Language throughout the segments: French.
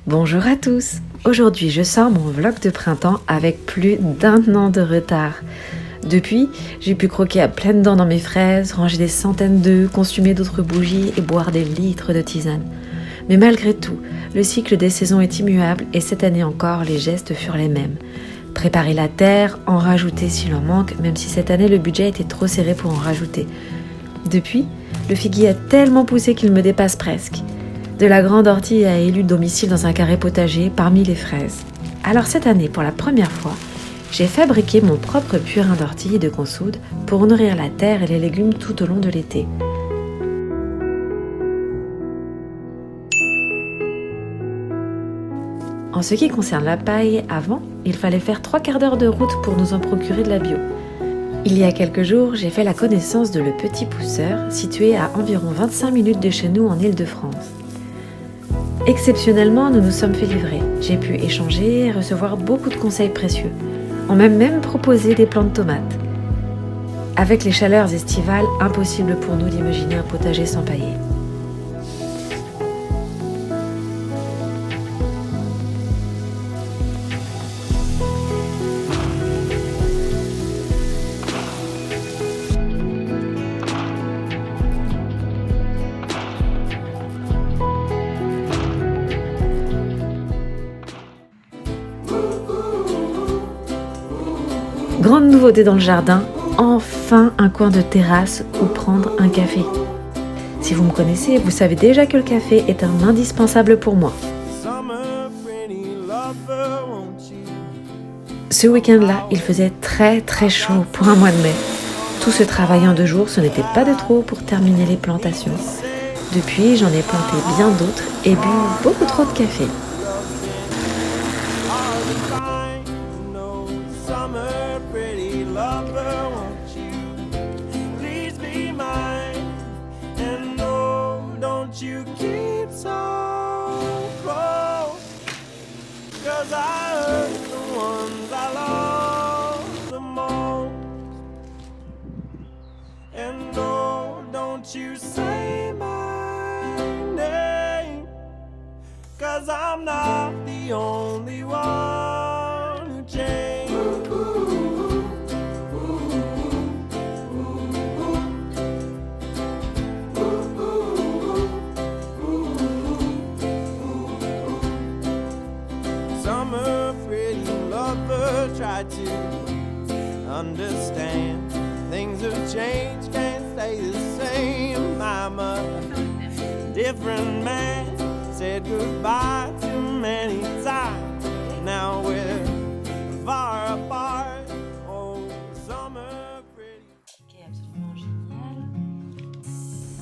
Bonjour à tous. Aujourd'hui, je sors mon vlog de printemps avec plus d'1 an de retard. Depuis, j'ai pu croquer à pleines dents dans mes fraises, ranger des centaines d'œufs, consumer d'autres bougies et boire des litres de tisane. Mais malgré tout, le cycle des saisons est immuable et cette année encore, les gestes furent les mêmes. Préparer la terre, en rajouter s'il en manque, même si cette année le budget était trop serré pour en rajouter. Depuis, le figuier a tellement poussé qu'il me dépasse presque. De la grande ortie a élu domicile dans un carré potager parmi les fraises. Alors cette année, pour la première fois, j'ai fabriqué mon propre purin d'ortie et de consoude pour nourrir la terre et les légumes tout au long de l'été. En ce qui concerne la paille, avant, il fallait faire 3/4 d'heure de route pour nous en procurer de la bio. Il y a quelques jours, j'ai fait la connaissance de Le Petit Pousseur, situé à environ 25 minutes de chez nous en Île-de-France. Exceptionnellement, nous nous sommes fait livrer. J'ai pu échanger et recevoir beaucoup de conseils précieux. On m'a même proposé des plants de tomates. Avec les chaleurs estivales, impossible pour nous d'imaginer un potager sans pailler. Grande nouveauté dans le jardin, enfin un coin de terrasse où prendre un café. Si vous me connaissez, vous savez déjà que le café est un indispensable pour moi. Ce week-end-là, il faisait très chaud pour un mois de mai. Tout ce travail en 2 jours, ce n'était pas de trop pour terminer les plantations. Depuis, j'en ai planté bien d'autres et bu beaucoup trop de café. You keep so close, 'cause I hurt the ones I love the most. And no, don't you say my name, 'cause I'm not the only one who changed. Try to understand things have changed, can't stay the same. I'm a different man, said goodbye too many times. Now we're far apart. Oh, summer pretty.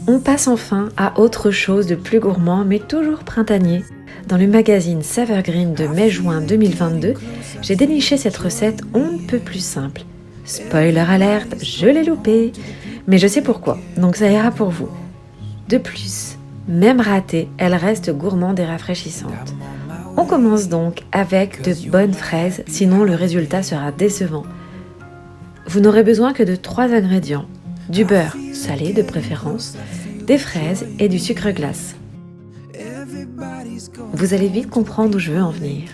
On passe enfin à autre chose de plus gourmand mais toujours printanier. Dans le magazine Saveur Green de mai-juin 2022, j'ai déniché cette recette on ne peut plus simple. Spoiler alerte, je l'ai loupée, mais je sais pourquoi, donc ça ira pour vous. De plus, même ratée, elle reste gourmande et rafraîchissante. On commence donc avec de bonnes fraises, sinon le résultat sera décevant. Vous n'aurez besoin que de 3 ingrédients, du beurre salé de préférence, des fraises et du sucre glace. Vous allez vite comprendre où je veux en venir.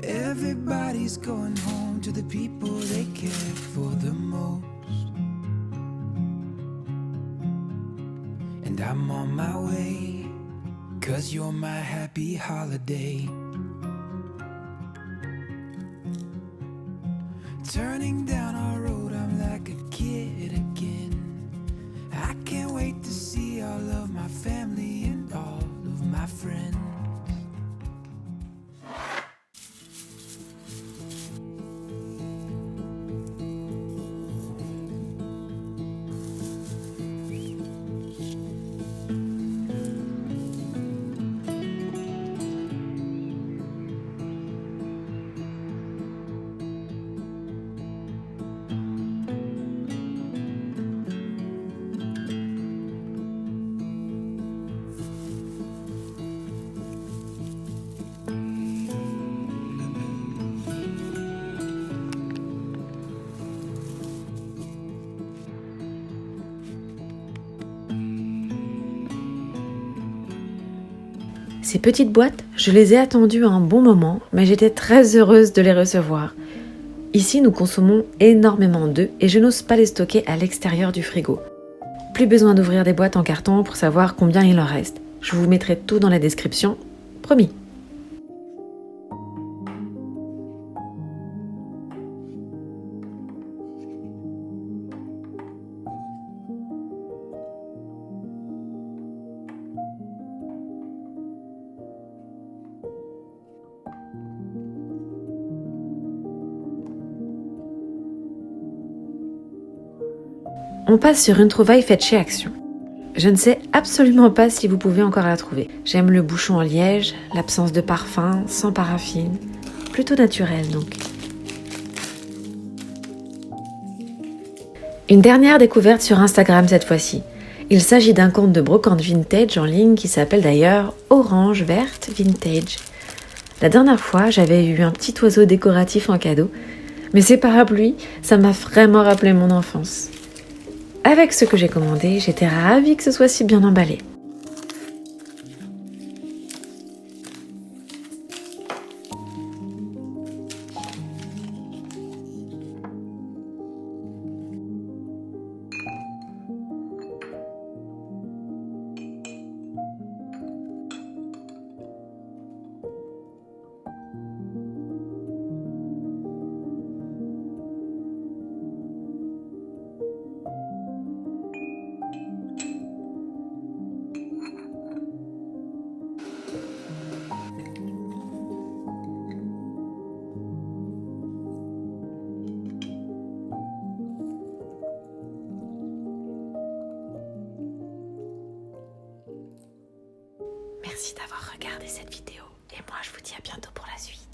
Everybody's going home to the people they care for the most. And I'm on my way, 'cause you're my happy holiday. Turning down our road, I'm like a kid again. I can't wait to see all of my family and all of my friends. Ces petites boîtes, je les ai attendues un bon moment, mais j'étais très heureuse de les recevoir. Ici, nous consommons énormément d'œufs et je n'ose pas les stocker à l'extérieur du frigo. Plus besoin d'ouvrir des boîtes en carton pour savoir combien il en reste. Je vous mettrai tout dans la description, promis. On passe sur une trouvaille faite chez Action. Je ne sais absolument pas si vous pouvez encore la trouver. J'aime le bouchon en liège, l'absence de parfum, sans paraffine. Plutôt naturel donc. Une dernière découverte sur Instagram cette fois-ci. Il s'agit d'un compte de brocante vintage en ligne qui s'appelle d'ailleurs Orange Verte Vintage. La dernière fois, j'avais eu un petit oiseau décoratif en cadeau, mais ces parapluies, ça m'a vraiment rappelé mon enfance. Avec ce que j'ai commandé, j'étais ravie que ce soit si bien emballé. Merci d'avoir regardé cette vidéo et moi je vous dis à bientôt pour la suite.